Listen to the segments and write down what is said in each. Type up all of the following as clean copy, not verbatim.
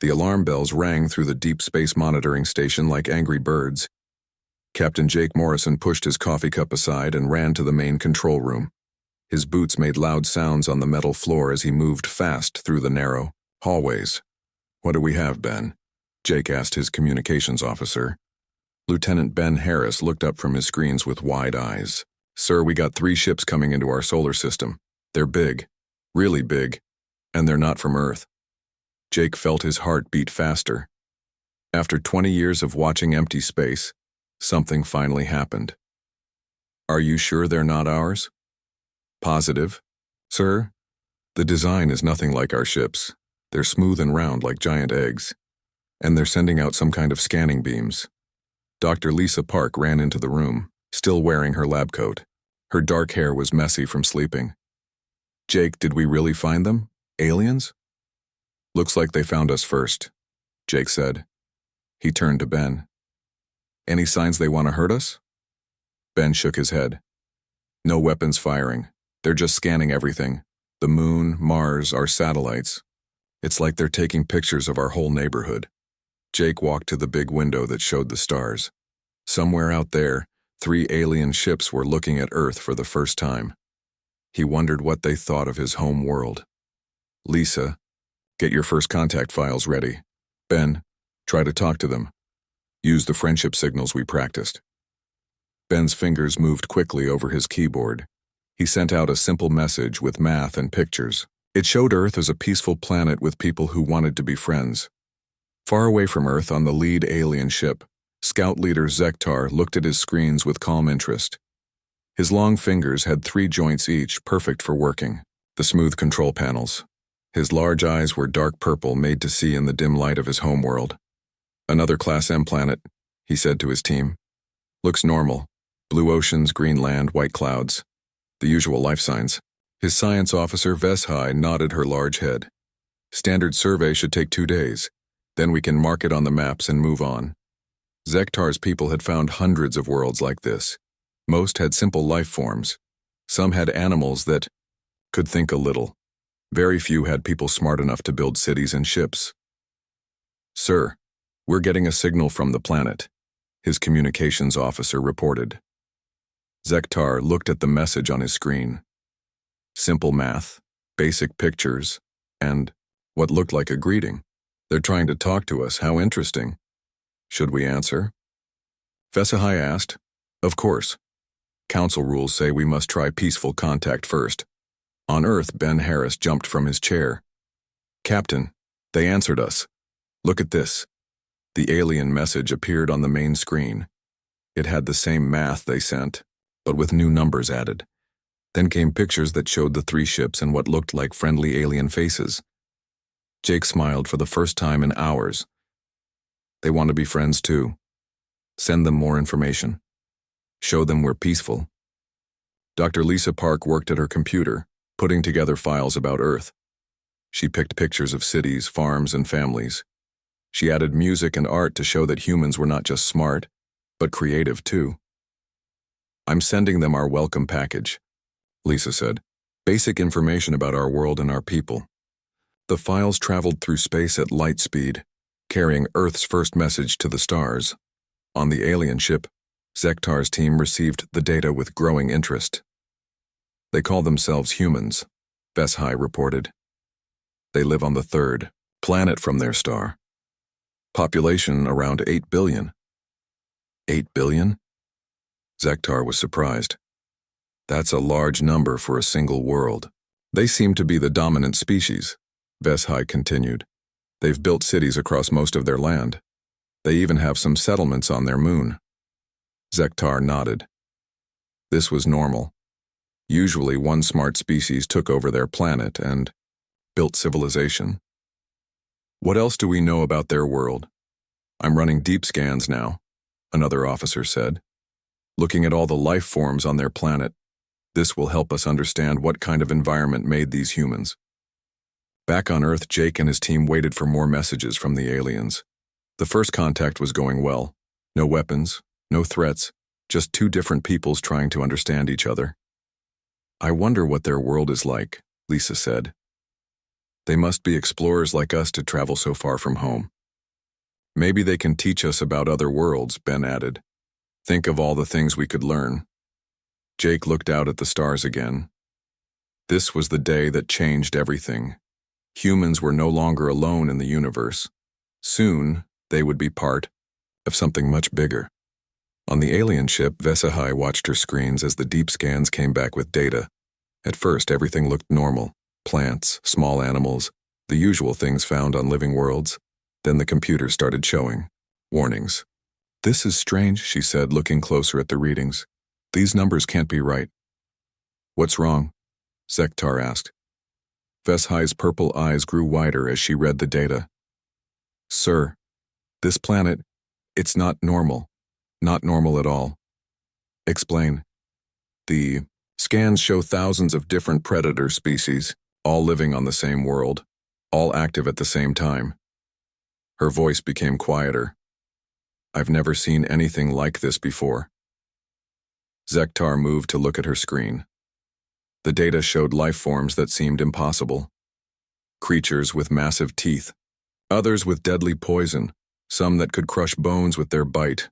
The alarm bells rang through the deep space monitoring station like angry birds. Captain Jake Morrison pushed his coffee cup aside and ran to the main control room. His boots made loud sounds on the metal floor as he moved fast through the narrow hallways. "What do we have, Ben?" Jake asked his communications officer. Lieutenant Ben Harris looked up from his screens with wide eyes. "Sir, we got 3 ships coming into our solar system. They're big, really big, and they're not from Earth." Jake felt his heart beat faster. After 20 years of watching empty space, something finally happened. "Are you sure they're not ours?" "Positive, sir. The design is nothing like our ships. They're smooth and round like giant eggs. And they're sending out some kind of scanning beams." Dr. Lisa Park ran into the room, still wearing her lab coat. Her dark hair was messy from sleeping. "Jake, did we really find them? Aliens?" "Looks like they found us first," Jake said. He turned to Ben. "Any signs they want to hurt us?" Ben shook his head. "No weapons firing. They're just scanning everything. The moon, Mars, our satellites. It's like they're taking pictures of our whole neighborhood." Jake walked to the big window that showed the stars. Somewhere out there, 3 alien ships were looking at Earth for the first time. He wondered what they thought of his home world. "Lisa, get your first contact files ready. Ben, try to talk to them. Use the friendship signals we practiced." Ben's fingers moved quickly over his keyboard. He sent out a simple message with math and pictures. It showed Earth as a peaceful planet with people who wanted to be friends. Far away from Earth on the lead alien ship, Scout Leader Zektar looked at his screens with calm interest. His long fingers had 3 joints each, perfect for working. The smooth control panels. His large eyes were dark purple, made to see in the dim light of his homeworld. "Another Class M planet," he said to his team. "Looks normal. Blue oceans, green land, white clouds. The usual life signs." His science officer, Veshai, nodded her large head. "Standard survey should take 2 days. Then we can mark it on the maps and move on." Zektar's people had found hundreds of worlds like this. Most had simple life forms. Some had animals that could think a little. Very few had people smart enough to build cities and ships. "Sir, we're getting a signal from the planet," his communications officer reported. Zektar looked at the message on his screen. Simple math, basic pictures, and what looked like a greeting. "They're trying to talk to us. How interesting. Should we answer?" Vesahai asked. "Of course. Council rules say we must try peaceful contact first." On Earth, Ben Harris jumped from his chair. "Captain, they answered us. Look at this." The alien message appeared on the main screen. It had the same math they sent, but with new numbers added. Then came pictures that showed the 3 ships and what looked like friendly alien faces. Jake smiled for the first time in hours. "They want to be friends too. Send them more information. Show them we're peaceful." Dr. Lisa Park worked at her computer, putting together files about Earth. She picked pictures of cities, farms, and families. She added music and art to show that humans were not just smart, but creative too. "I'm sending them our welcome package," Lisa said. "Basic information about our world and our people." The files traveled through space at light speed, carrying Earth's first message to the stars. On the alien ship, Zektar's team received the data with growing interest. "They call themselves humans," Veshai reported. "They live on the 3rd planet from their star. Population around 8 billion. 8 billion? Zektar was surprised. "That's a large number for a single world. They seem to be the dominant species," Veshai continued. "They've built cities across most of their land. They even have some settlements on their moon." Zektar nodded. This was normal. Usually one smart species took over their planet and built civilization. "What else do we know about their world?" "I'm running deep scans now," another officer said. "Looking at all the life forms on their planet. This will help us understand what kind of environment made these humans." Back on Earth, Jake and his team waited for more messages from the aliens. The first contact was going well. No weapons, no threats, just 2 different peoples trying to understand each other. "I wonder what their world is like," Lisa said. They must be explorers like us to travel so far from home. Maybe they can teach us about other worlds, Ben added. Think of all the things we could learn. Jake looked out at the stars again. This was the day that changed everything. Humans were no longer alone in the universe. Soon, they would be part of something much bigger. On the alien ship, Vesahai watched her screens as the deep scans came back with data. At first, everything looked normal. Plants, small animals, the usual things found on living worlds. Then the computer started showing warnings. This is strange, she said, looking closer at the readings. These numbers can't be right. What's wrong? Zektar asked. Veshai's purple eyes grew wider as she read the data. Sir, this planet, it's not normal. Not normal at all. Explain. The scans show thousands of different predator species, all living on the same world, all active at the same time. Her voice became quieter. I've never seen anything like this before. Zektar moved to look at her screen. The data showed life forms that seemed impossible. Creatures with massive teeth, others with deadly poison, some that could crush bones with their bite.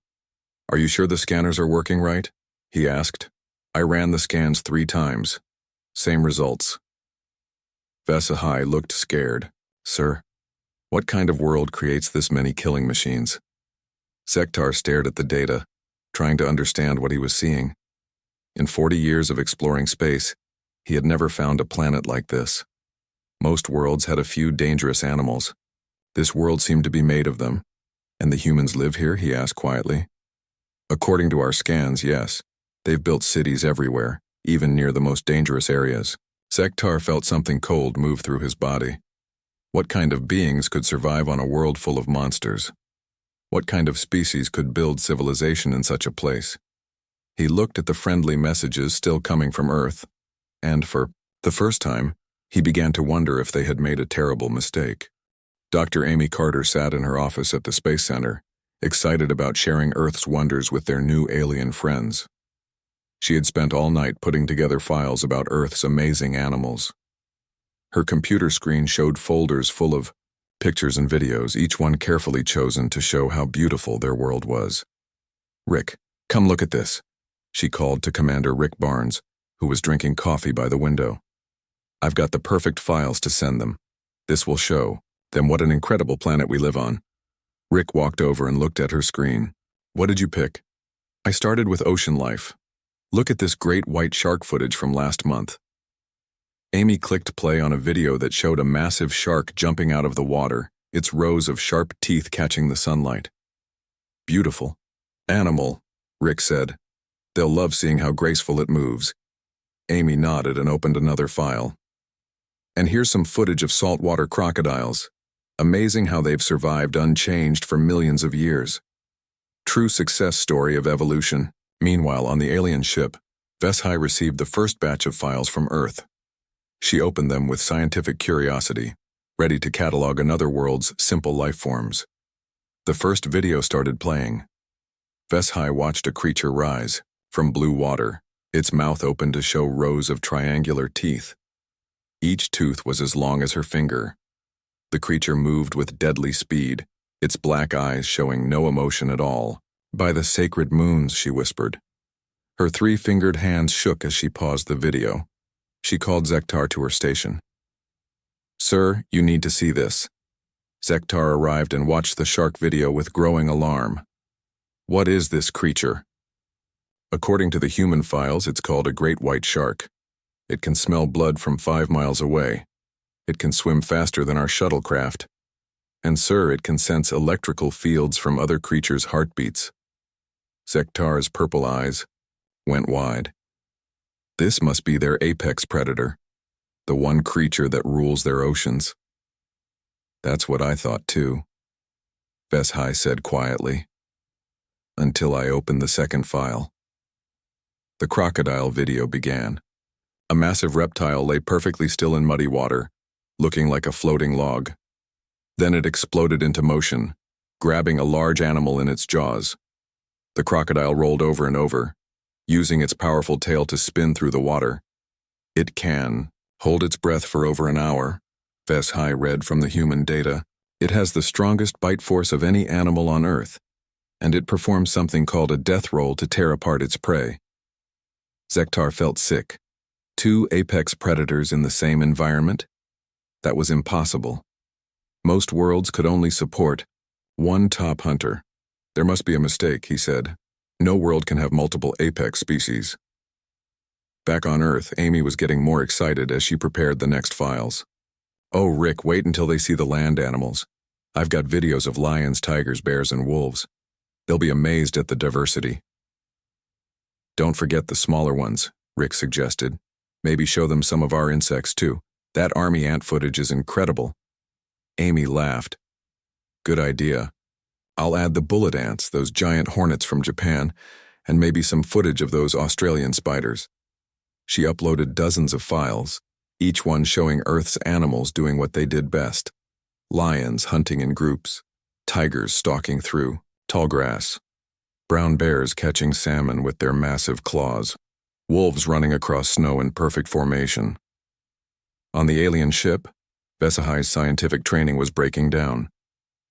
Are you sure the scanners are working right? He asked. I ran the scans 3 times. Same results. Vesahai looked scared. Sir, what kind of world creates this many killing machines? Zektar stared at the data, trying to understand what he was seeing. In 40 years of exploring space, he had never found a planet like this. Most worlds had a few dangerous animals. This world seemed to be made of them. And the humans live here? He asked quietly. According to our scans, yes. They've built cities everywhere, even near the most dangerous areas. Zektar felt something cold move through his body. What kind of beings could survive on a world full of monsters? What kind of species could build civilization in such a place? He looked at the friendly messages still coming from Earth, and for the first time, he began to wonder if they had made a terrible mistake. Dr. Amy Carter sat in her office at the Space Center, excited about sharing Earth's wonders with their new alien friends. She had spent all night putting together files about Earth's amazing animals. Her computer screen showed folders full of pictures and videos, each one carefully chosen to show how beautiful their world was. Rick, come look at this, she called to Commander Rick Barnes, who was drinking coffee by the window. I've got the perfect files to send them. This will show them what an incredible planet we live on. Rick walked over and looked at her screen. What did you pick? I started with ocean life. Look at this great white shark footage from last month. Amy clicked play on a video that showed a massive shark jumping out of the water, its rows of sharp teeth catching the sunlight. Beautiful. Animal, Rick said. They'll love seeing how graceful it moves. Amy nodded and opened another file. And here's some footage of saltwater crocodiles. Amazing how they've survived unchanged for millions of years. True success story of evolution. Meanwhile, on the alien ship, Vesahai received the first batch of files from Earth. She opened them with scientific curiosity, ready to catalog another world's simple life forms. The first video started playing. Vesahai watched a creature rise from blue water, its mouth open to show rows of triangular teeth. Each tooth was as long as her finger. The creature moved with deadly speed, its black eyes showing no emotion at all. By the sacred moons, she whispered. Her 3-fingered hands shook as she paused the video. She called Zektar to her station. Sir, you need to see this. Zektar arrived and watched the shark video with growing alarm. What is this creature? According to the human files, it's called a great white shark. It can smell blood from 5 miles away. It can swim faster than our shuttlecraft. And sir, it can sense electrical fields from other creatures' heartbeats. Zektar's purple eyes went wide. This must be their apex predator, the one creature that rules their oceans. That's what I thought too, Vesahai said quietly, until I opened the second file. The crocodile video began. A massive reptile lay perfectly still in muddy water, looking like a floating log. Then it exploded into motion, grabbing a large animal in its jaws. The crocodile rolled over and over, using its powerful tail to spin through the water. It can hold its breath for over an hour, HFY read from the human data. It has the strongest bite force of any animal on Earth, and it performs something called a death roll to tear apart its prey. Zektar felt sick. 2 apex predators in the same environment? That was impossible. Most worlds could only support 1 top hunter. There must be a mistake, he said. No world can have multiple apex species. Back on Earth, Amy was getting more excited as she prepared the next files. Oh, Rick, wait until they see the land animals. I've got videos of lions, tigers, bears, and wolves. They'll be amazed at the diversity. Don't forget the smaller ones, Rick suggested. Maybe show them some of our insects, too. That army ant footage is incredible. Amy laughed. Good idea. I'll add the bullet ants, those giant hornets from Japan, and maybe some footage of those Australian spiders. She uploaded dozens of files, each one showing Earth's animals doing what they did best. Lions hunting in groups, tigers stalking through tall grass, brown bears catching salmon with their massive claws, wolves running across snow in perfect formation. On the alien ship, HFY's scientific training was breaking down.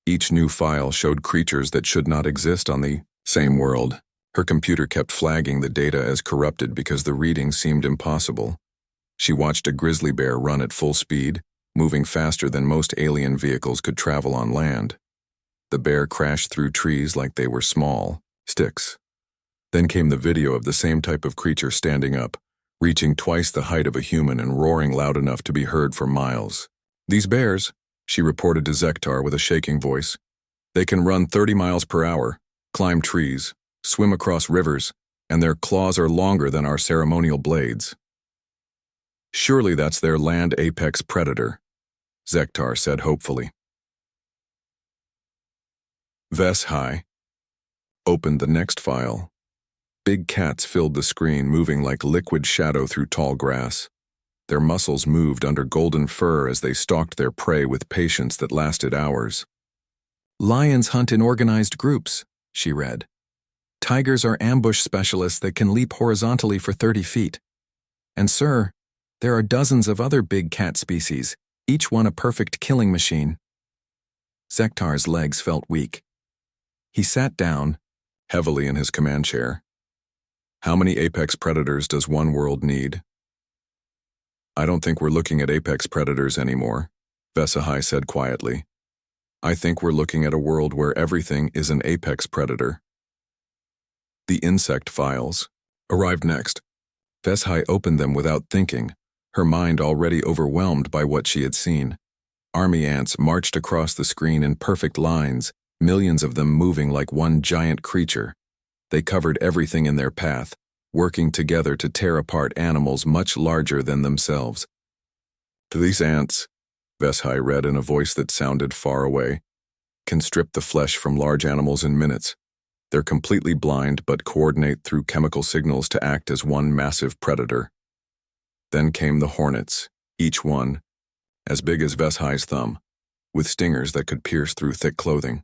Each new file showed creatures that should not exist on the same world. Her computer kept flagging the data as corrupted because the readings seemed impossible. She watched a grizzly bear run at full speed, moving faster than most alien vehicles could travel on land. The bear crashed through trees like they were small sticks. Then came the video of the same type of creature standing up, reaching twice the height of a human and roaring loud enough to be heard for miles. These bears, she reported to Zektar with a shaking voice, they can run 30 miles per hour, climb trees, swim across rivers, and their claws are longer than our ceremonial blades. Surely that's their land apex predator, Zektar said hopefully. HFY opened the next file. Big cats filled the screen, moving like liquid shadow through tall grass. Their muscles moved under golden fur as they stalked their prey with patience that lasted hours. Lions hunt in organized groups, she read. Tigers are ambush specialists that can leap horizontally for 30 feet. And sir, there are dozens of other big cat species, each one a perfect killing machine. Zektar's legs felt weak. He sat down, heavily in his command chair. How many apex predators does one world need? I don't think we're looking at apex predators anymore, HFY said quietly. I think we're looking at a world where everything is an apex predator. The insect files arrived next. HFY opened them without thinking, her mind already overwhelmed by what she had seen. Army ants marched across the screen in perfect lines, millions of them moving like one giant creature. They covered everything in their path, working together to tear apart animals much larger than themselves. To these ants, HFY read in a voice that sounded far away, can strip the flesh from large animals in minutes. They're completely blind but coordinate through chemical signals to act as one massive predator. Then came the hornets, each one as big as HFY's thumb, with stingers that could pierce through thick clothing.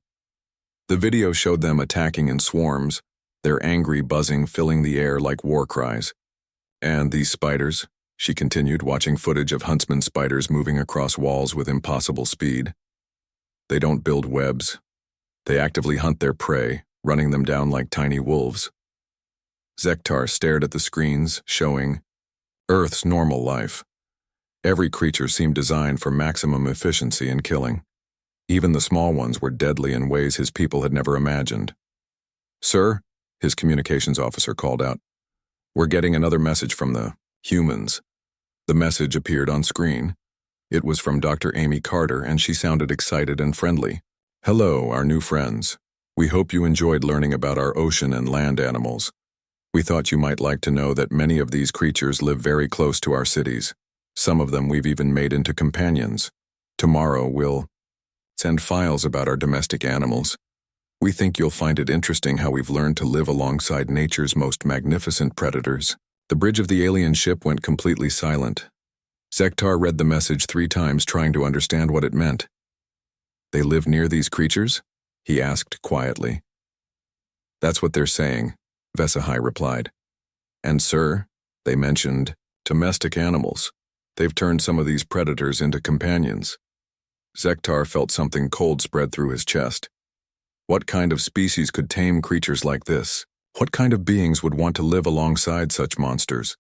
The video showed them attacking in swarms, their angry buzzing filling the air like war cries. And these spiders, she continued, watching footage of huntsman spiders moving across walls with impossible speed. They don't build webs. They actively hunt their prey, running them down like tiny wolves. Zektar stared at the screens, showing Earth's normal life. Every creature seemed designed for maximum efficiency in killing. Even the small ones were deadly in ways his people had never imagined. Sir, his communications officer called out, we're getting another message from the humans. The message appeared on screen. It was from Dr. Amy Carter, and she sounded excited and friendly. Hello, our new friends. We hope you enjoyed learning about our ocean and land animals. We thought you might like to know that many of these creatures live very close to our cities. Some of them we've even made into companions. Tomorrow we'll send files about our domestic animals. We think you'll find it interesting how we've learned to live alongside nature's most magnificent predators. The bridge of the alien ship went completely silent. Zektar read the message 3 times, trying to understand what it meant. They live near these creatures? He asked quietly. That's what they're saying, HFY replied. And sir, they mentioned domestic animals. They've turned some of these predators into companions. Zektar felt something cold spread through his chest. What kind of species could tame creatures like this? What kind of beings would want to live alongside such monsters?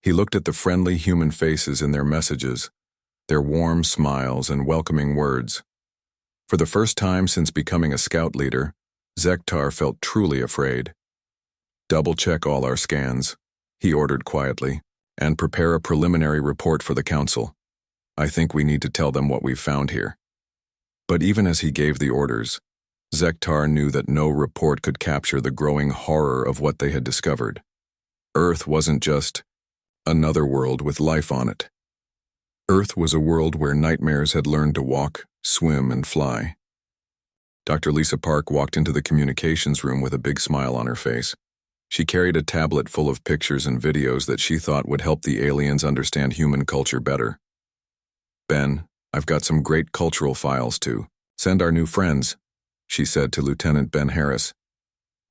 He looked at the friendly human faces in their messages, their warm smiles and welcoming words. For the first time since becoming a scout leader, Zektar felt truly afraid. "Double-check all our scans," he ordered quietly, "and prepare a preliminary report for the council. I think we need to tell them what we've found here." But even as he gave the orders, Zektar knew that no report could capture the growing horror of what they had discovered. Earth wasn't just another world with life on it. Earth was a world where nightmares had learned to walk, swim, and fly. Dr. Lisa Park walked into the communications room with a big smile on her face. She carried a tablet full of pictures and videos that she thought would help the aliens understand human culture better. "Ben, I've got some great cultural files to send our new friends," she said to Lieutenant Ben Harris.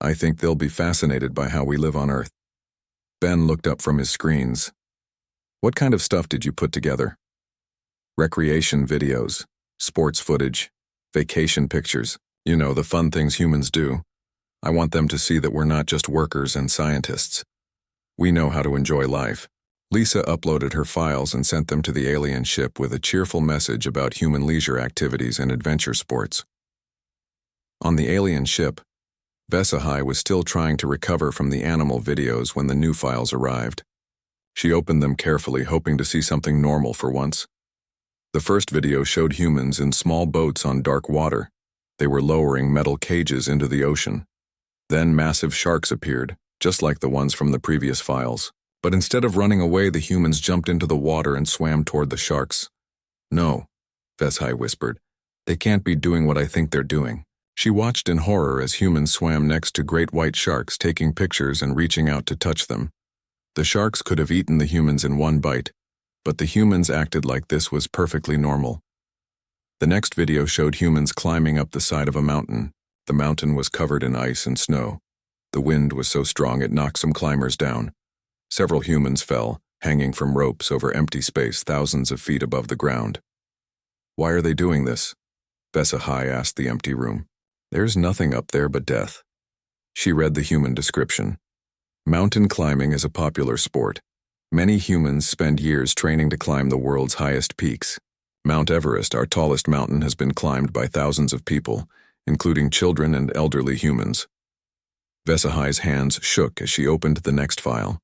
"I think they'll be fascinated by how we live on Earth." Ben looked up from his screens. "What kind of stuff did you put together?" "Recreation videos, sports footage, vacation pictures. You know, the fun things humans do. I want them to see that we're not just workers and scientists. We know how to enjoy life." Lisa uploaded her files and sent them to the alien ship with a cheerful message about human leisure activities and adventure sports. On the alien ship, Vesahai was still trying to recover from the animal videos when the new files arrived. She opened them carefully, hoping to see something normal for once. The first video showed humans in small boats on dark water. They were lowering metal cages into the ocean. Then massive sharks appeared, just like the ones from the previous files. But instead of running away, the humans jumped into the water and swam toward the sharks. "No," Vesahai whispered. "They can't be doing what I think they're doing." She watched in horror as humans swam next to great white sharks, taking pictures and reaching out to touch them. The sharks could have eaten the humans in one bite, but the humans acted like this was perfectly normal. The next video showed humans climbing up the side of a mountain. The mountain was covered in ice and snow. The wind was so strong it knocked some climbers down. Several humans fell, hanging from ropes over empty space thousands of feet above the ground. "Why are they doing this?" Vesahai asked the empty room. "There's nothing up there but death." She read the human description. Mountain climbing is a popular sport. Many humans spend years training to climb the world's highest peaks. Mount Everest, our tallest mountain, has been climbed by thousands of people, including children and elderly humans. Vesahai's hands shook as she opened the next file.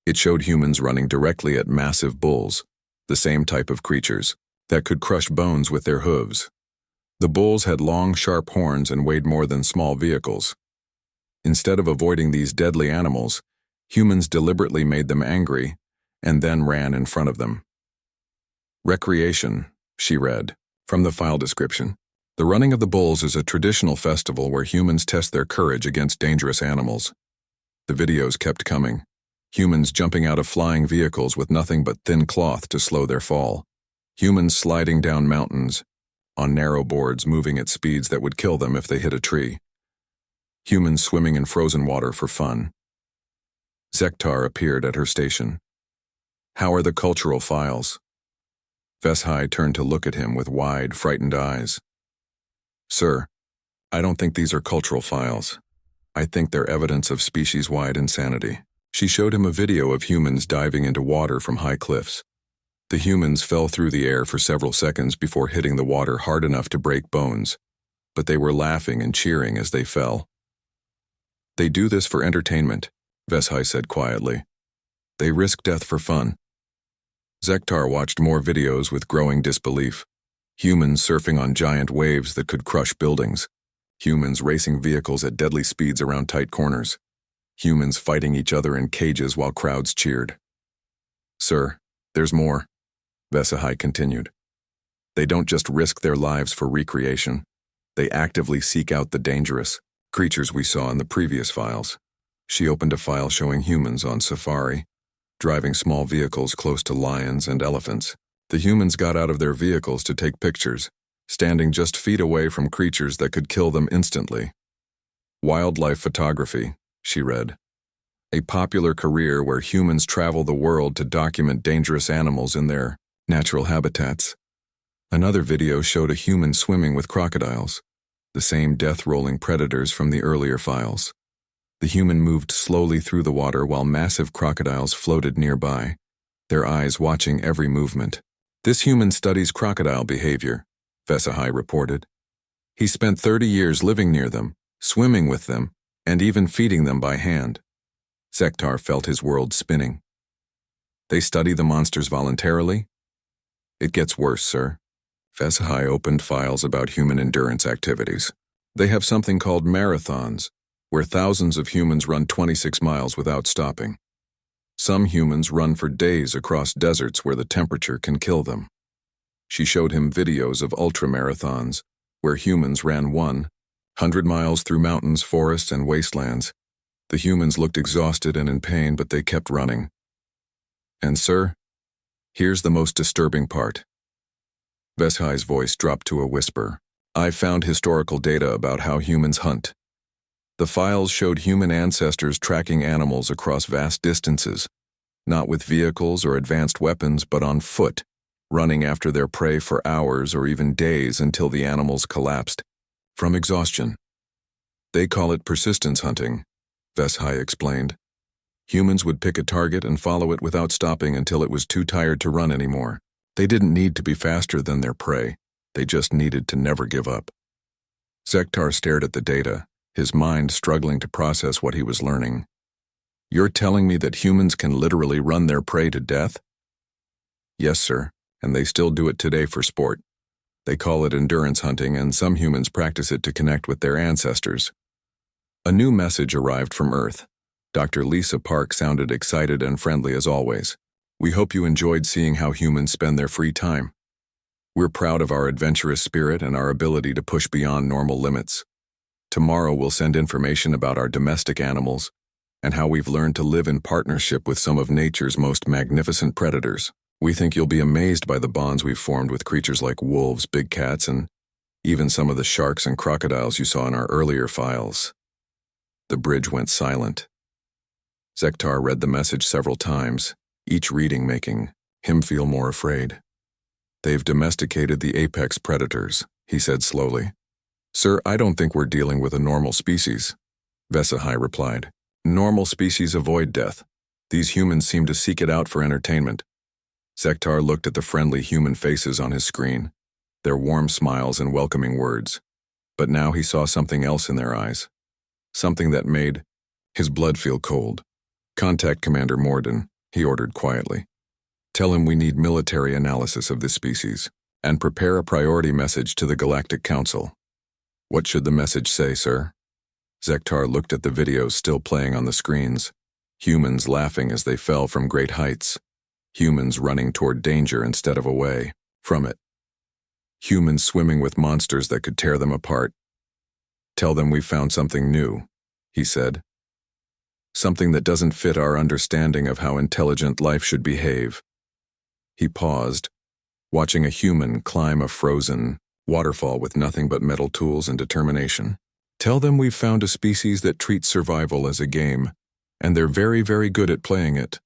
It showed humans running directly at massive bulls, the same type of creatures, that could crush bones with their hooves. The bulls had long, sharp horns and weighed more than small vehicles. Instead of avoiding these deadly animals, humans deliberately made them angry and then ran in front of them. "Recreation," she read, from the file description. "The running of the bulls is a traditional festival where humans test their courage against dangerous animals." The videos kept coming. Humans jumping out of flying vehicles with nothing but thin cloth to slow their fall. Humans sliding down mountains, on narrow boards moving at speeds that would kill them if they hit a tree. Humans swimming in frozen water for fun. Zektar appeared at her station. "How are the cultural files?" Vesahai turned to look at him with wide, frightened eyes. "Sir, I don't think these are cultural files. I think they're evidence of species-wide insanity." She showed him a video of humans diving into water from high cliffs. The humans fell through the air for several seconds before hitting the water hard enough to break bones, but they were laughing and cheering as they fell. "They do this for entertainment," Vesahai said quietly. "They risk death for fun." Zektar watched more videos with growing disbelief. Humans surfing on giant waves that could crush buildings. Humans racing vehicles at deadly speeds around tight corners. Humans fighting each other in cages while crowds cheered. "Sir, there's more," Vesahai continued. "They don't just risk their lives for recreation. They actively seek out the dangerous creatures we saw in the previous files." She opened a file showing humans on safari, driving small vehicles close to lions and elephants. The humans got out of their vehicles to take pictures, standing just feet away from creatures that could kill them instantly. "Wildlife photography," she read. a popular career where humans travel the world to document dangerous animals in their natural habitats. Another video showed a human swimming with crocodiles, the same death-rolling predators from the earlier files. The human moved slowly through the water while massive crocodiles floated nearby, their eyes watching every movement. This human studies crocodile behavior, HFY reported. He spent 30 years living near them, swimming with them, and even feeding them by hand. Zektar felt his world spinning. They study the monsters voluntarily? It gets worse, sir. HFY opened files about human endurance activities. They have something called marathons, where thousands of humans run 26 miles without stopping. Some humans run for days across deserts where the temperature can kill them. She showed him videos of ultramarathons, where humans ran 100 miles through mountains, forests, and wastelands. The humans looked exhausted and in pain, but they kept running. And sir, here's the most disturbing part. HFY's voice dropped to a whisper. I found historical data about how humans hunt. The files showed human ancestors tracking animals across vast distances, not with vehicles or advanced weapons, but on foot, running after their prey for hours or even days until the animals collapsed from exhaustion. They call it persistence hunting, HFY explained. Humans would pick a target and follow it without stopping until it was too tired to run anymore. They didn't need to be faster than their prey. They just needed to never give up. Zektar stared at the data, his mind struggling to process what he was learning. You're telling me that humans can literally run their prey to death? Yes, sir, and they still do it today for sport. They call it endurance hunting, and some humans practice it to connect with their ancestors. A new message arrived from Earth. Dr. Lisa Park sounded excited and friendly as always. We hope you enjoyed seeing how humans spend their free time. We're proud of our adventurous spirit and our ability to push beyond normal limits. Tomorrow we'll send information about our domestic animals and how we've learned to live in partnership with some of nature's most magnificent predators. We think you'll be amazed by the bonds we've formed with creatures like wolves, big cats, and even some of the sharks and crocodiles you saw in our earlier files. The bridge went silent. Zektar read the message several times, each reading making him feel more afraid. They've domesticated the apex predators, he said slowly. Sir, I don't think we're dealing with a normal species, HFY replied. Normal species avoid death. These humans seem to seek it out for entertainment. Zektar looked at the friendly human faces on his screen, their warm smiles and welcoming words. But now he saw something else in their eyes, something that made his blood feel cold. Contact Commander Morden, he ordered quietly. Tell him we need military analysis of this species, and prepare a priority message to the Galactic Council. What should the message say, sir? Zektar looked at the videos still playing on the screens. Humans laughing as they fell from great heights. Humans running toward danger instead of away from it. Humans swimming with monsters that could tear them apart. Tell them we've found something new, he said. Something that doesn't fit our understanding of how intelligent life should behave. He paused, watching a human climb a frozen waterfall with nothing but metal tools and determination. Tell them we've found a species that treats survival as a game, and they're very, very good at playing it.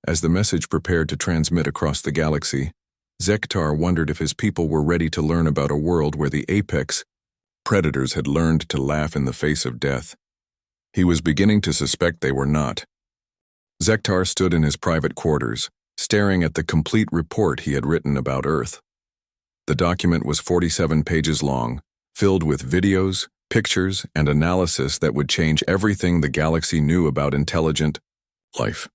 As the message prepared to transmit across the galaxy, Zektar wondered if his people were ready to learn about a world where the apex predators had learned to laugh in the face of death. He was beginning to suspect they were not. Zektar stood in his private quarters, staring at the complete report he had written about Earth. The document was 47 pages long, filled with videos, pictures, and analysis that would change everything the galaxy knew about intelligent life.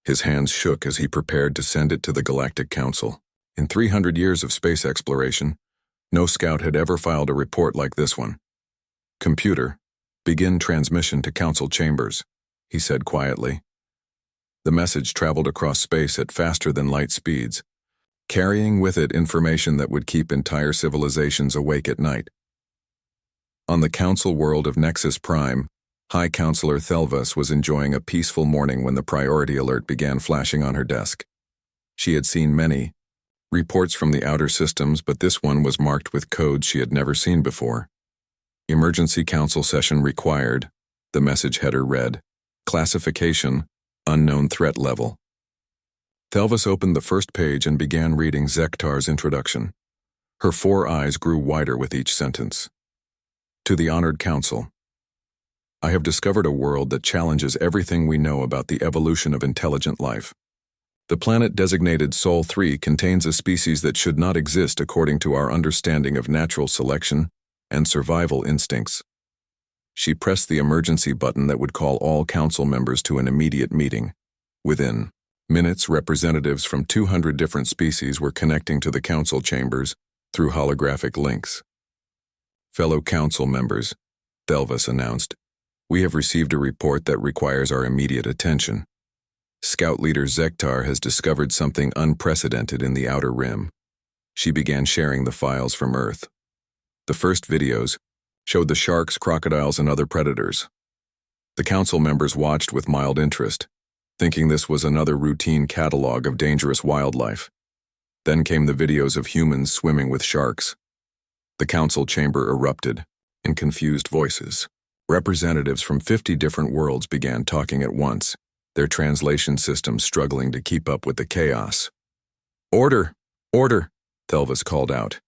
His hands shook as he prepared to send it to the Galactic Council. In 300 years of space exploration, no scout had ever filed a report like this one. Computer, begin transmission to Council chambers, he said quietly. The message traveled across space at faster than light speeds, carrying with it information that would keep entire civilizations awake at night. On the Council world of Nexus Prime, High Counselor Thelvas was enjoying a peaceful morning when the priority alert began flashing on her desk. She had seen many reports from the outer systems, but this one was marked with codes she had never seen before. Emergency Council session required, the message header read. Classification, Unknown Threat Level. Thelvis opened the first page and began reading Zektar's introduction. Her 4 eyes grew wider with each sentence. To the Honored Council. I have discovered a world that challenges everything we know about the evolution of intelligent life. The planet designated Sol 3 contains a species that should not exist according to our understanding of natural selection and survival instincts. She pressed the emergency button that would call all council members to an immediate meeting. Within minutes, representatives from 200 different species were connecting to the council chambers through holographic links. Fellow council members, Thelvis announced, we have received a report that requires our immediate attention. Scout leader Zektar has discovered something unprecedented in the Outer Rim. She began sharing the files from Earth. The first videos showed the sharks, crocodiles, and other predators. The council members watched with mild interest, thinking this was another routine catalog of dangerous wildlife. Then came the videos of humans swimming with sharks. The council chamber erupted in confused voices. Representatives from 50 different worlds began talking at once, their translation systems struggling to keep up with the chaos. Order! Order! Thelvis called out.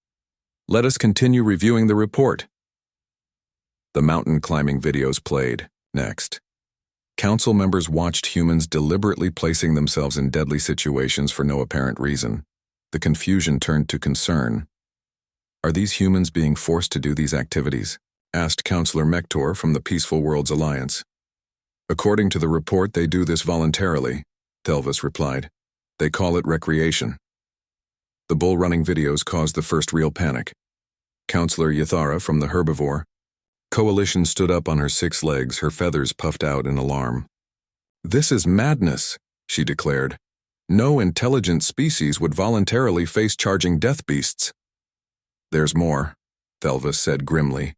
Let us continue reviewing the report. The mountain climbing videos played next. Council members watched humans deliberately placing themselves in deadly situations for no apparent reason. The confusion turned to concern. Are these humans being forced to do these activities? Asked Counselor Mektor from the Peaceful Worlds Alliance. According to the report, they do this voluntarily, Thelvis replied. They call it recreation. The bull-running videos caused the first real panic. Counselor Yathara from the Herbivore Coalition stood up on her 6 legs, her feathers puffed out in alarm. This is madness, she declared. No intelligent species would voluntarily face charging death beasts. There's more, Thelvis said grimly.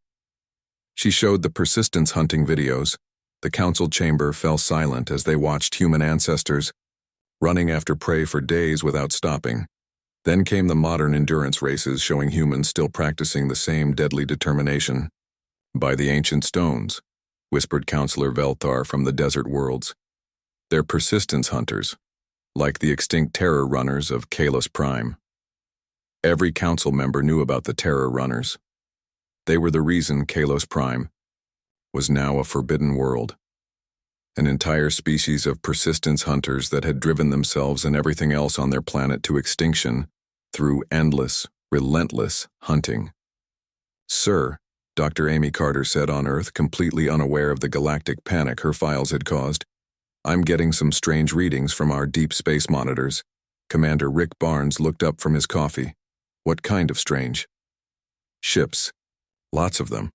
She showed the persistence hunting videos. The council chamber fell silent as they watched human ancestors running after prey for days without stopping. Then came the modern endurance races showing humans still practicing the same deadly determination. By the ancient stones, whispered Counselor Velthar from the desert worlds. They're persistence hunters, like the extinct terror runners of Kalos Prime. Every council member knew about the terror runners. They were the reason Kalos Prime was now a forbidden world. An entire species of persistence hunters that had driven themselves and everything else on their planet to extinction through endless, relentless hunting. Sir, Dr. Amy Carter said on Earth, completely unaware of the galactic panic her files had caused. I'm getting some strange readings from our deep space monitors. Commander Rick Barnes looked up from his coffee. What kind of strange? Ships. Lots of them.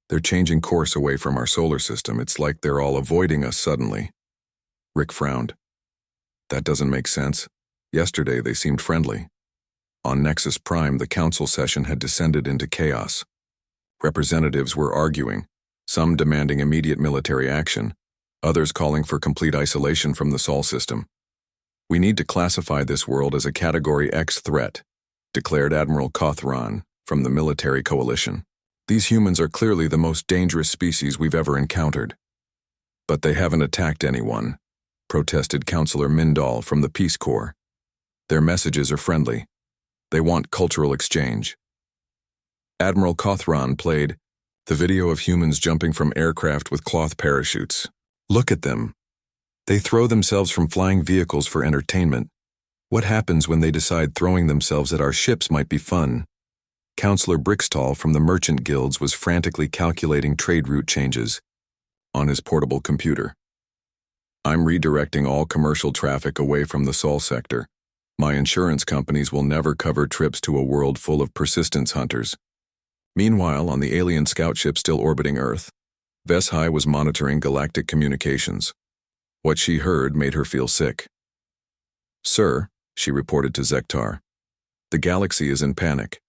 They're changing course away from our solar system. It's like they're all avoiding us suddenly. Rick frowned. That doesn't make sense. Yesterday they seemed friendly. On Nexus Prime, the council session had descended into chaos. Representatives were arguing, some demanding immediate military action, others calling for complete isolation from the Sol system. We need to classify this world as a Category X threat, declared Admiral Kothran from the military coalition. These humans are clearly the most dangerous species we've ever encountered. But they haven't attacked anyone, protested Counselor Mindal from the Peace Corps. Their messages are friendly. They want cultural exchange. Admiral Kothran played the video of humans jumping from aircraft with cloth parachutes. Look at them. They throw themselves from flying vehicles for entertainment. What happens when they decide throwing themselves at our ships might be fun? Counselor Brixtall from the Merchant Guilds was frantically calculating trade route changes on his portable computer. I'm redirecting all commercial traffic away from the Sol sector. My insurance companies will never cover trips to a world full of persistence hunters. Meanwhile, on the alien scout ship still orbiting Earth, Veshai was monitoring galactic communications. What she heard made her feel sick. Sir, she reported to Zektar, the galaxy is in panic.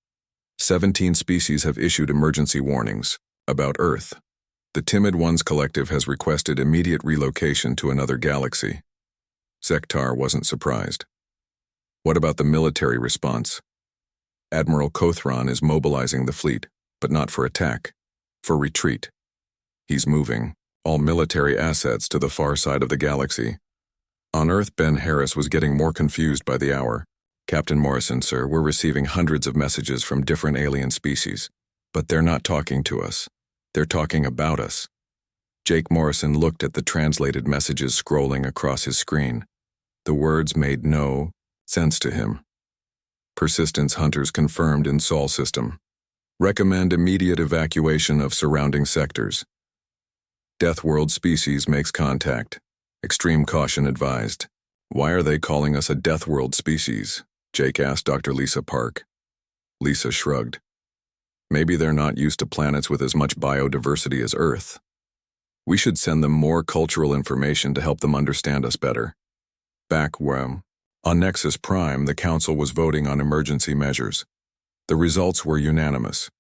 17 species have issued emergency warnings about Earth. The Timid Ones Collective has requested immediate relocation to another galaxy. Zektar wasn't surprised. What about the military response? Admiral Kothran is mobilizing the fleet, but not for attack, for retreat. He's moving all military assets to the far side of the galaxy. On Earth, Ben Harris was getting more confused by the hour. Captain Morrison, sir, we're receiving hundreds of messages from different alien species, but they're not talking to us. They're talking about us. Jake Morrison looked at the translated messages scrolling across his screen. The words made no sense to him. Persistence hunters confirmed in Sol system. Recommend immediate evacuation of surrounding sectors. Death World species makes contact. Extreme caution advised. Why are they calling us a Death World species? Jake asked Dr. Lisa Park. Lisa shrugged. Maybe they're not used to planets with as much biodiversity as Earth. We should send them more cultural information to help them understand us better. Back on Nexus Prime, the Council was voting on emergency measures. The results were unanimous.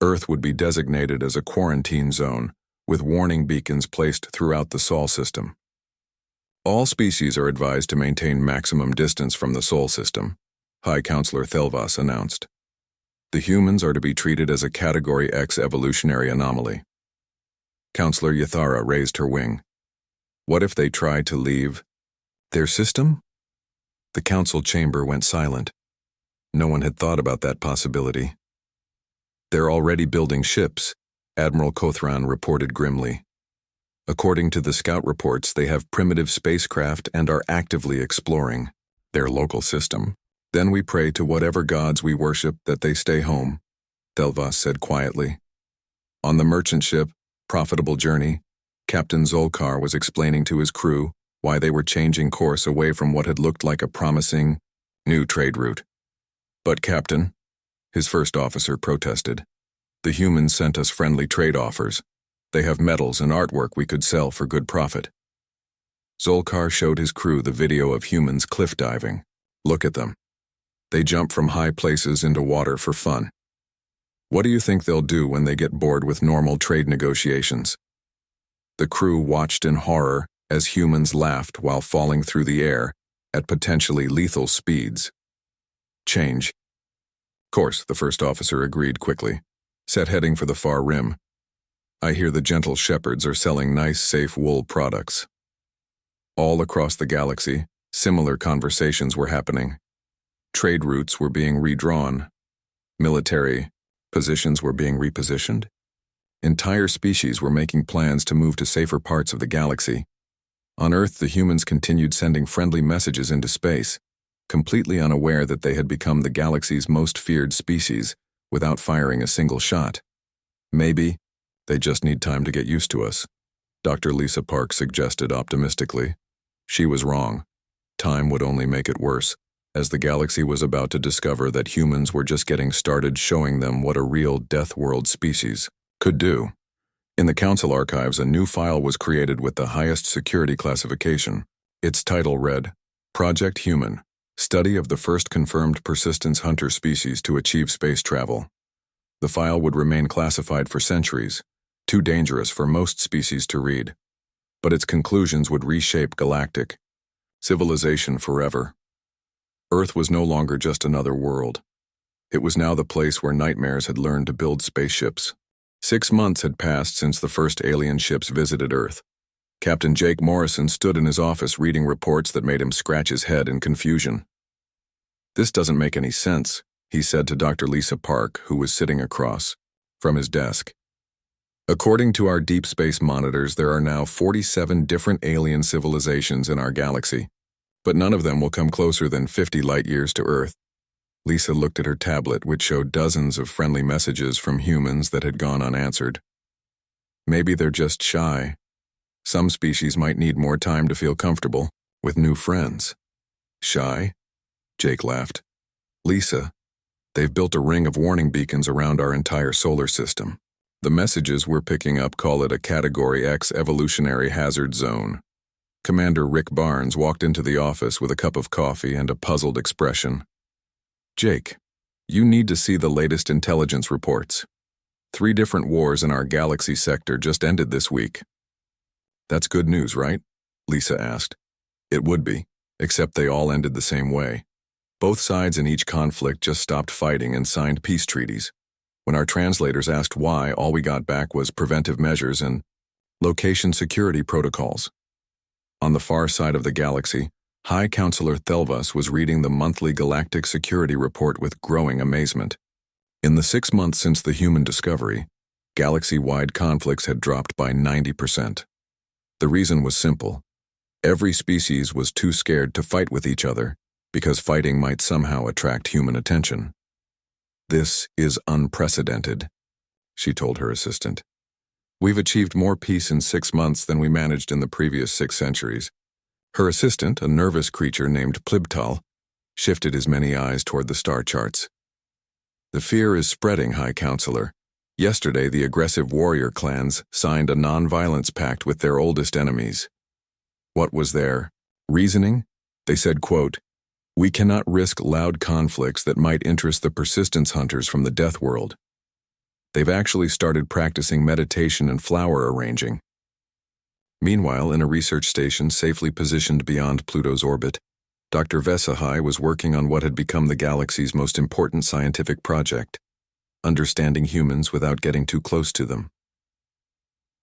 Earth would be designated as a quarantine zone, with warning beacons placed throughout the Sol system. All species are advised to maintain maximum distance from the Sol system, High Counselor Thelvas announced. The humans are to be treated as a Category X evolutionary anomaly. Counselor Yathara raised her wing. What if they try to leave their system? The council chamber went silent. No one had thought about that possibility. They're already building ships, Admiral Kothran reported grimly. According to the scout reports, they have primitive spacecraft and are actively exploring their local system. Then we pray to whatever gods we worship that they stay home, Thelvas said quietly. On the merchant ship, Profitable Journey, Captain Zolkar was explaining to his crew why they were changing course away from what had looked like a promising new trade route. But Captain, his first officer protested, the humans sent us friendly trade offers. They have metals and artwork we could sell for good profit. Zolkar showed his crew the video of humans cliff diving. Look at them. They jump from high places into water for fun. What do you think they'll do when they get bored with normal trade negotiations? The crew watched in horror as humans laughed while falling through the air at potentially lethal speeds. Change. Course, the first officer agreed quickly. Set heading for the far rim. I hear the gentle shepherds are selling nice, safe wool products. All across the galaxy, similar conversations were happening. Trade routes were being redrawn. Military positions were being repositioned. Entire species were making plans to move to safer parts of the galaxy. On Earth, the humans continued sending friendly messages into space, completely unaware that they had become the galaxy's most feared species without firing a single shot. Maybe they just need time to get used to us, Dr. Lisa Park suggested optimistically. She was wrong. Time would only make it worse, as the galaxy was about to discover that humans were just getting started showing them what a real Death World species could do. In the Council archives, a new file was created with the highest security classification. Its title read, Project Human, Study of the First Confirmed Persistence Hunter Species to Achieve Space Travel. The file would remain classified for centuries, too dangerous for most species to read. But its conclusions would reshape galactic civilization forever. Earth was no longer just another world. It was now the place where nightmares had learned to build spaceships. 6 months had passed since the first alien ships visited Earth. Captain Jake Morrison stood in his office reading reports that made him scratch his head in confusion. This doesn't make any sense, he said to Dr. Lisa Park, who was sitting across from his desk. According to our deep space monitors, there are now 47 different alien civilizations in our galaxy, but none of them will come closer than 50 light-years to Earth. Lisa looked at her tablet, which showed dozens of friendly messages from humans that had gone unanswered. Maybe they're just shy. Some species might need more time to feel comfortable with new friends. Shy? Jake laughed. Lisa, they've built a ring of warning beacons around our entire solar system. The messages we're picking up call it a Category X evolutionary hazard zone. Commander Rick Barnes walked into the office with a cup of coffee and a puzzled expression. Jake, you need to see the latest intelligence reports. 3 different wars in our galaxy sector just ended this week. That's good news, right? Lisa asked. It would be, except they all ended the same way. Both sides in each conflict just stopped fighting and signed peace treaties. When our translators asked why, all we got back was preventive measures and Location security protocols. On the far side of the galaxy, High Counselor Thelvas was reading the monthly Galactic Security Report with growing amazement. In the 6 months since the human discovery, galaxy-wide conflicts had dropped by 90%. The reason was simple. Every species was too scared to fight with each other, because fighting might somehow attract human attention. "This is unprecedented," she told her assistant. "We've achieved more peace in 6 months than we managed in the previous 6 centuries. Her assistant, a nervous creature named Plibtal, shifted his many eyes toward the star charts. "The fear is spreading, High Counselor. Yesterday, the aggressive warrior clans signed a non-violence pact with their oldest enemies. What was their reasoning? They said, quote, 'We cannot risk loud conflicts that might interest the persistence hunters from the death world.' They've actually started practicing meditation and flower arranging." Meanwhile, in a research station safely positioned beyond Pluto's orbit, Dr. Vesahai was working on what had become the galaxy's most important scientific project: understanding humans without getting too close to them.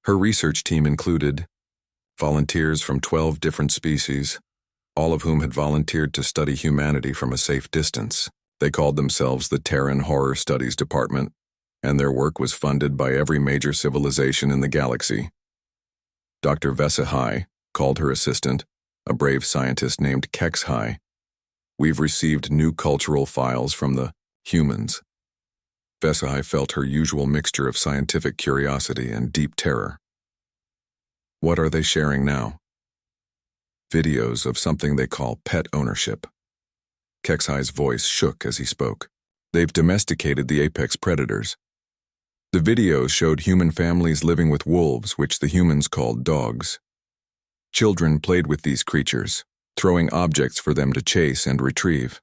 Her research team included volunteers from 12 different species, all of whom had volunteered to study humanity from a safe distance. They called themselves the Terran Horror Studies Department, and their work was funded by every major civilization in the galaxy. Dr. Vesahai called her assistant, a brave scientist named Kexhai. "We've received new cultural files from the humans." Vesahai felt her usual mixture of scientific curiosity and deep terror. "What are they sharing now?" "Videos of something they call pet ownership." Kexhai's voice shook as he spoke. "They've domesticated the apex predators. The videos showed human families living with wolves, which the humans called dogs. Children played with these creatures, throwing objects for them to chase and retrieve.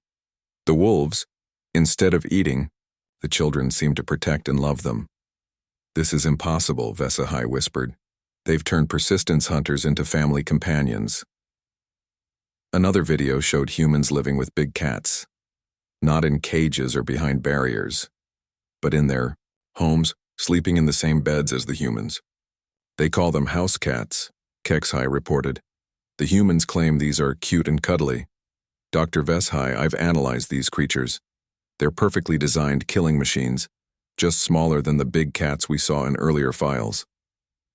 The wolves, instead of eating, the children seemed to protect and love them." "This is impossible," Vesahai whispered. "They've turned persistence hunters into family companions." Another video showed humans living with big cats, not in cages or behind barriers, but in their homes, sleeping in the same beds as the humans. "They call them house cats," Kexhai reported. "The humans claim these are cute and cuddly. Dr. Vesahai, I've analyzed these creatures. They're perfectly designed killing machines, just smaller than the big cats we saw in earlier files."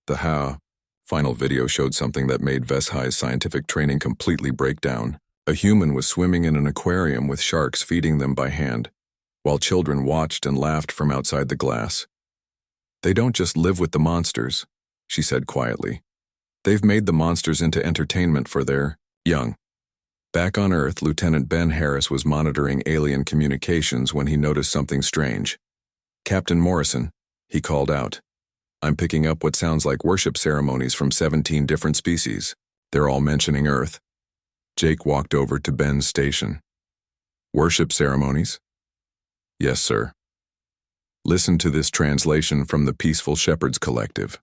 The final video showed something that made Vesahai's scientific training completely break down. A human was swimming in an aquarium with sharks feeding them by hand, while children watched and laughed from outside the glass. "They don't just live with the monsters," she said quietly. "They've made the monsters into entertainment for their young." Back on Earth, Lieutenant Ben Harris was monitoring alien communications when he noticed something strange. "Captain Morrison," he called out. "I'm picking up what sounds like worship ceremonies from 17 different species. They're all mentioning Earth." Jake walked over to Ben's station. "Worship ceremonies?" "Yes, sir." Listen to this translation from the Peaceful Shepherds Collective.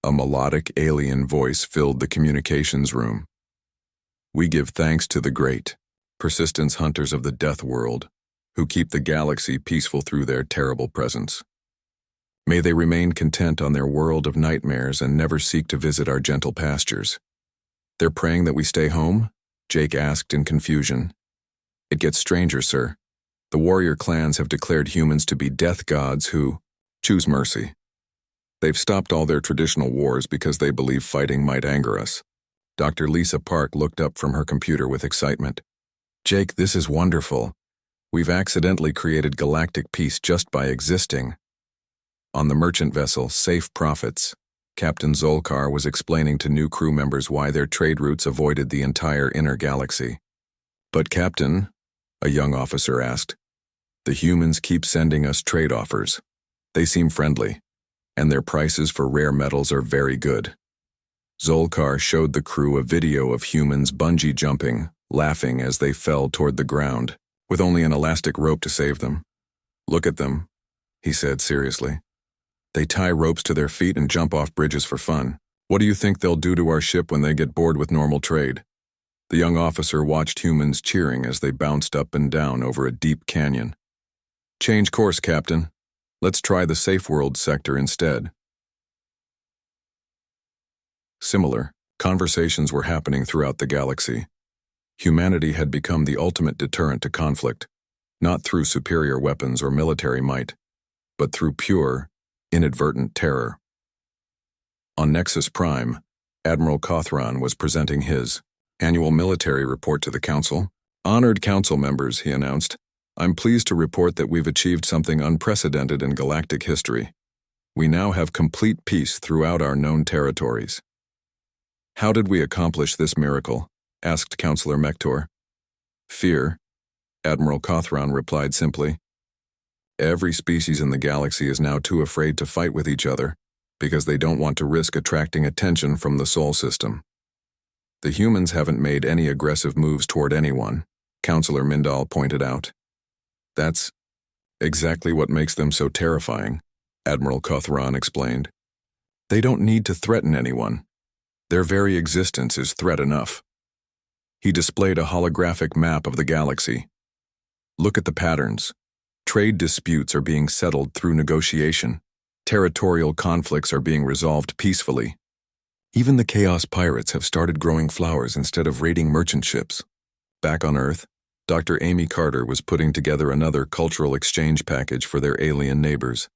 A melodic alien voice filled the communications room. "We give thanks to the great persistence hunters of the death world, who keep the galaxy peaceful through their terrible presence. May they remain content on their world of nightmares and never seek to visit our gentle pastures." "They're praying that we stay home?" Jake asked in confusion. "It gets stranger, sir. The warrior clans have declared humans to be death gods who choose mercy. They've stopped all their traditional wars because they believe fighting might anger us." Dr. Lisa Park looked up from her computer with excitement. "Jake, this is wonderful. We've accidentally created galactic peace just by existing." On the merchant vessel Safe Profits, Captain Zolkar was explaining to new crew members why their trade routes avoided the entire inner galaxy. "But Captain," a young officer asked, "the humans keep sending us trade offers. They seem friendly, and their prices for rare metals are very good." Zolkar showed the crew a video of humans bungee jumping, laughing as they fell toward the ground, with only an elastic rope to save them. "Look at them," he said seriously. "They tie ropes to their feet and jump off bridges for fun. What do you think they'll do to our ship when they get bored with normal trade?" The young officer watched humans cheering as they bounced up and down over a deep canyon. "Change course, Captain. Let's try the Safe World sector instead." Similar conversations were happening throughout the galaxy. Humanity had become the ultimate deterrent to conflict, not through superior weapons or military might, but through pure, inadvertent terror. On Nexus Prime, Admiral Cothran was presenting his annual military report to the Council. "Honored Council members," he announced, "I'm pleased to report that we've achieved something unprecedented in galactic history. We now have complete peace throughout our known territories." "How did we accomplish this miracle?" asked Councillor Mektor. "Fear," Admiral Cothran replied simply. "Every species in the galaxy is now too afraid to fight with each other because they don't want to risk attracting attention from the Sol system. The humans haven't made any aggressive moves toward anyone," Councillor Mindal pointed out. "That's exactly what makes them so terrifying," Admiral Cothran explained. "They don't need to threaten anyone. Their very existence is threat enough." He displayed a holographic map of the galaxy. "Look at the patterns. Trade disputes are being settled through negotiation. Territorial conflicts are being resolved peacefully. Even the Chaos Pirates have started growing flowers instead of raiding merchant ships." Back on Earth, Dr. Amy Carter was putting together another cultural exchange package for their alien neighbors.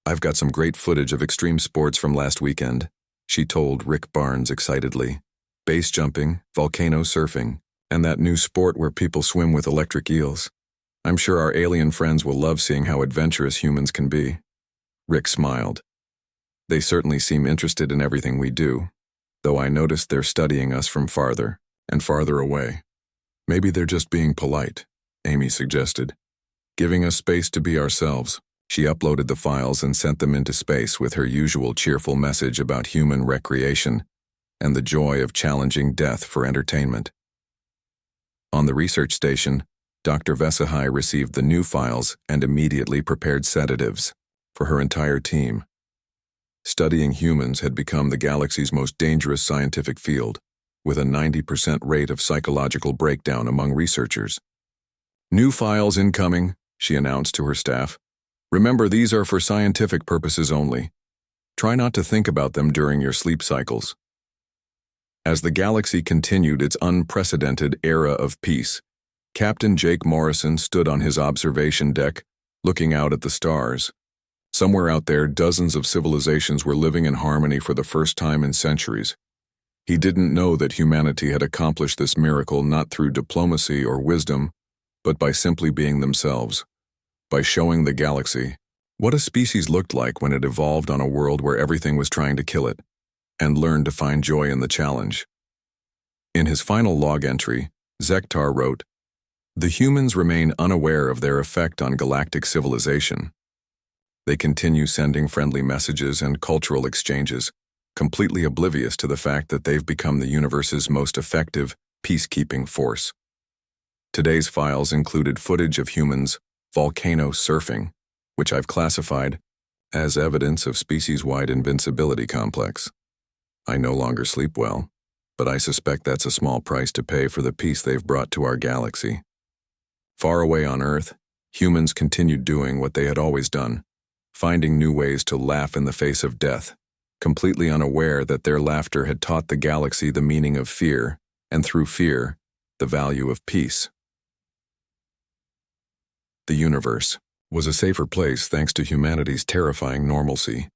"I've got some great footage of extreme sports from last weekend," she told Rick Barnes excitedly. "Base jumping, volcano surfing, and that new sport where people swim with electric eels. I'm sure our alien friends will love seeing how adventurous humans can be." Rick smiled. "They certainly seem interested in everything we do, though I noticed they're studying us from farther and farther away." "Maybe they're just being polite," Amy suggested. "Giving us space to be ourselves." She uploaded the files and sent them into space with her usual cheerful message about human recreation and the joy of challenging death for entertainment. On the research station, Dr. Vesahai received the new files and immediately prepared sedatives for her entire team. Studying humans had become the galaxy's most dangerous scientific field, with a 90% rate of psychological breakdown among researchers. "New files incoming," she announced to her staff. "Remember, these are for scientific purposes only. Try not to think about them during your sleep cycles." As the galaxy continued its unprecedented era of peace, Captain Jake Morrison stood on his observation deck, looking out at the stars. Somewhere out there, dozens of civilizations were living in harmony for the first time in centuries. He didn't know that humanity had accomplished this miracle not through diplomacy or wisdom, but by simply being themselves, by showing the galaxy what a species looked like when it evolved on a world where everything was trying to kill it, and learned to find joy in the challenge. In his final log entry, Zektar wrote, "The humans remain unaware of their effect on galactic civilization. They continue sending friendly messages and cultural exchanges, completely oblivious to the fact that they've become the universe's most effective peacekeeping force." Today's files included footage of humans volcano surfing, which I've classified as evidence of species-wide invincibility complex. I no longer sleep well, but I suspect that's a small price to pay for the peace they've brought to our galaxy. Far away on Earth, humans continued doing what they had always done, finding new ways to laugh in the face of death, completely unaware that their laughter had taught the galaxy the meaning of fear, and through fear, the value of peace. The universe was a safer place thanks to humanity's terrifying normalcy.